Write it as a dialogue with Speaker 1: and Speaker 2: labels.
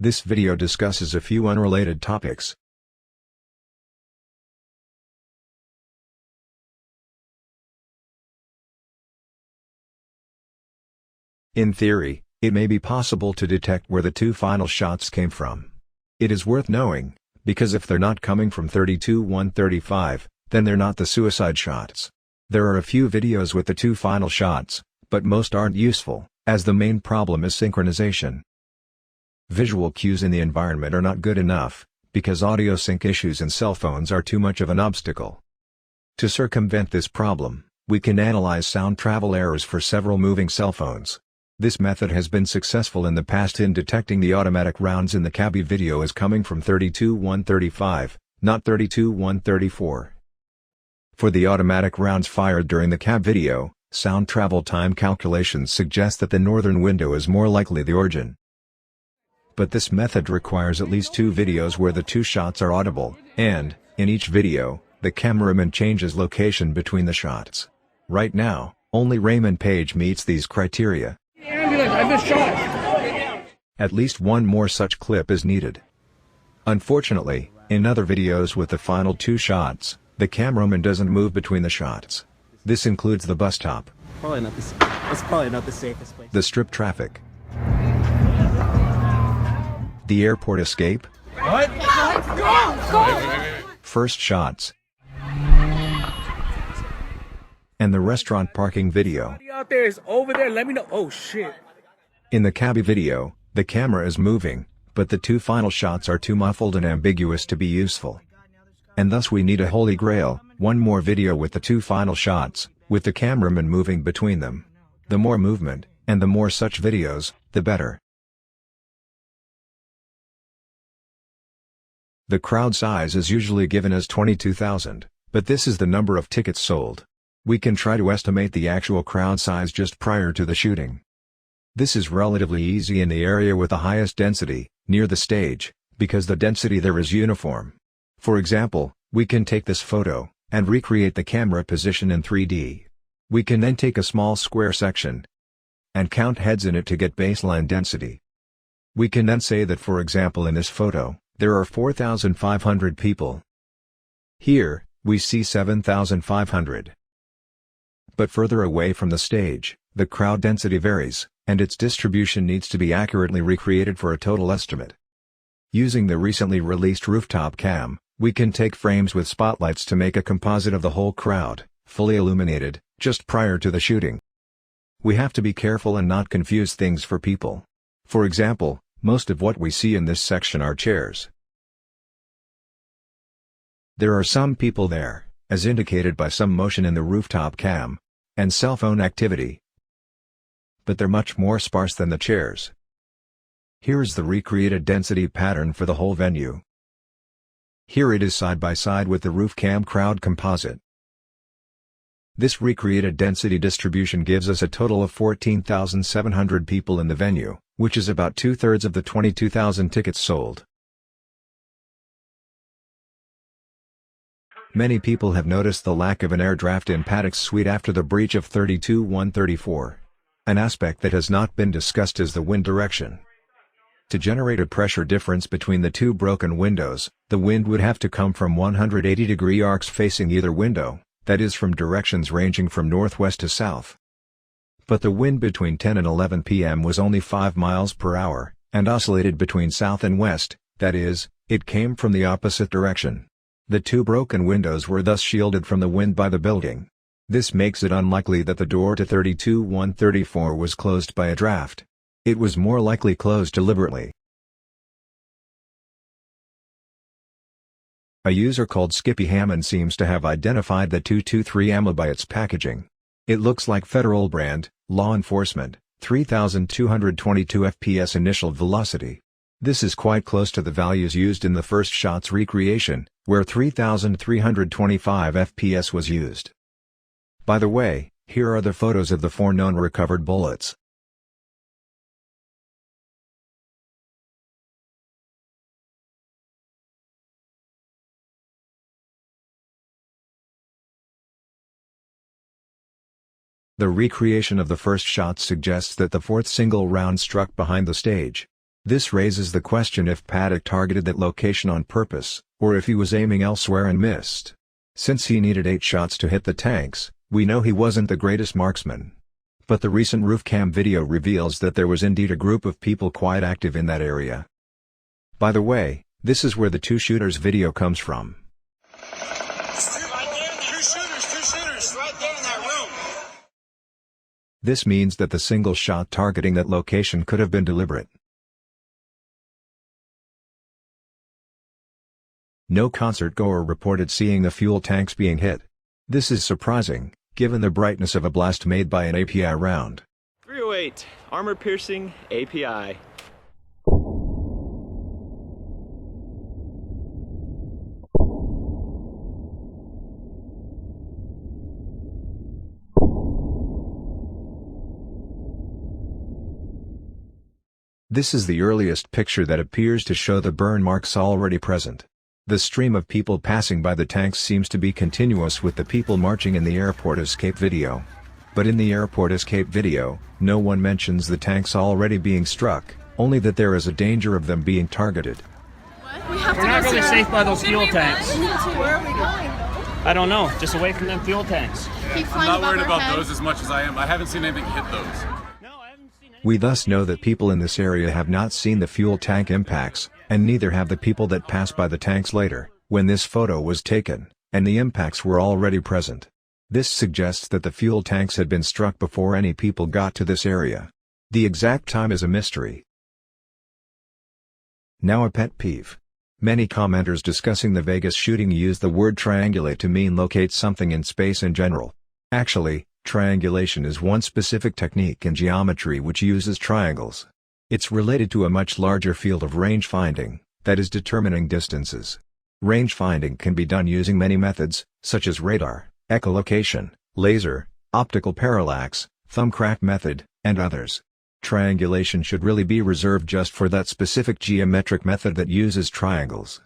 Speaker 1: This video discusses a few unrelated topics. In theory, it may be possible to detect where the two final shots came from. It is worth knowing, because if they're not coming from 32-135, then they're not the suicide shots. There are a few videos with the two final shots, but most aren't useful, as the main problem is synchronization. Visual cues in the environment are not good enough, because audio sync issues in cell phones are too much of an obstacle. To circumvent this problem, we can analyze sound travel errors for several moving cell phones. This method has been successful in the past in detecting the automatic rounds in the cabby video as coming from 32-135, not 32-134. For the automatic rounds fired during the cab video, sound travel time calculations suggest that the northern window is more likely the origin. But this method requires at least two videos where the two shots are audible, and, in each video, the cameraman changes location between the shots. Right now, only Raymond Page meets these criteria.
Speaker 2: I've been shot.
Speaker 1: At least one more such clip is needed. Unfortunately, in other videos with the final two shots, the cameraman doesn't move between the shots. This includes the bus stop.
Speaker 3: That's probably not the safest place.
Speaker 1: The strip traffic. The airport escape.
Speaker 2: What?
Speaker 4: Go!
Speaker 1: First shots. And the restaurant parking video.
Speaker 2: Somebody out there is over there, let me know. Oh shit.
Speaker 1: In the cabby video, the camera is moving, but the two final shots are too muffled and ambiguous to be useful. And thus we need a holy grail, one more video with the two final shots, with the cameraman moving between them. The more movement, and the more such videos, the better. The crowd size is usually given as 22,000, but this is the number of tickets sold. We can try to estimate the actual crowd size just prior to the shooting. This is relatively easy in the area with the highest density, near the stage, because the density there is uniform. For example, we can take this photo, and recreate the camera position in 3D. We can then take a small square section, and count heads in it to get baseline density. We can then say that, for example, in this photo, there are 4,500 people. Here, we see 7,500. But further away from the stage, the crowd density varies, and its distribution needs to be accurately recreated for a total estimate. Using the recently released rooftop cam, we can take frames with spotlights to make a composite of the whole crowd, fully illuminated, just prior to the shooting. We have to be careful and not confuse things for people. For example, most of what we see in this section are chairs. There are some people there, as indicated by some motion in the rooftop cam, and cell phone activity. But they're much more sparse than the chairs. Here's the recreated density pattern for the whole venue. Here it is side by side with the roof cam crowd composite. This recreated density distribution gives us a total of 14,700 people in the venue, which is about 2/3 of the 22,000 tickets sold. Many people have noticed the lack of an air draft in Paddock's suite after the breach of 32-134. An aspect that has not been discussed is the wind direction. To generate a pressure difference between the two broken windows, the wind would have to come from 180-degree arcs facing either window, that is from directions ranging from northwest to south. But the wind between 10 and 11 p.m. was only 5 miles per hour, and oscillated between south and west, that is, it came from the opposite direction. The two broken windows were thus shielded from the wind by the building. This makes it unlikely that the door to 32-134 was closed by a draft. It was more likely closed deliberately. A user called Skippy Hammond seems to have identified the 223MA by its packaging. It looks like Federal brand, law enforcement, 3,222 fps initial velocity. This is quite close to the values used in the first shot's recreation, where 3,325 fps was used. By the way, here are the photos of the 4 known recovered bullets. The recreation of the first shot suggests that the fourth single round struck behind the stage. This raises the question if Paddock targeted that location on purpose, or if he was aiming elsewhere and missed. Since he needed 8 shots to hit the tanks, we know he wasn't the greatest marksman. But the recent roof cam video reveals that there was indeed a group of people quite active in that area. By the way, this is where the 2 shooters video comes from. This means that the single shot targeting that location could have been deliberate. No concert-goer reported seeing the fuel tanks being hit. This is surprising, given the brightness of a blast made by an API round.
Speaker 5: 308, armor-piercing API.
Speaker 1: This is the earliest picture that appears to show the burn marks already present. The stream of people passing by the tanks seems to be continuous with the people marching in the airport escape video. But in the airport escape video, no one mentions the tanks already being struck, only that there is a danger of them being targeted.
Speaker 4: We have
Speaker 2: We're not really safe by those fuel tanks.
Speaker 4: Where are we going?
Speaker 2: I don't know. Just away from them fuel tanks.
Speaker 4: Keep
Speaker 6: I'm
Speaker 4: flying
Speaker 6: not
Speaker 4: above
Speaker 6: worried
Speaker 4: our
Speaker 6: about
Speaker 4: head.
Speaker 6: those as much as I am. I haven't seen anything hit those.
Speaker 2: No, I haven't seen any.
Speaker 1: We thus know that people in this area have not seen the fuel tank impacts, and neither have the people that passed by the tanks later, when this photo was taken, and the impacts were already present. This suggests that the fuel tanks had been struck before any people got to this area. The exact time is a mystery. Now a pet peeve. Many commenters discussing the Vegas shooting use the word triangulate to mean locate something in space in general. Actually, triangulation is one specific technique in geometry which uses triangles. It's related to a much larger field of range finding, that is determining distances. Range finding can be done using many methods, such as radar, echolocation, laser, optical parallax, thumbcrack method, and others. Triangulation should really be reserved just for that specific geometric method that uses triangles.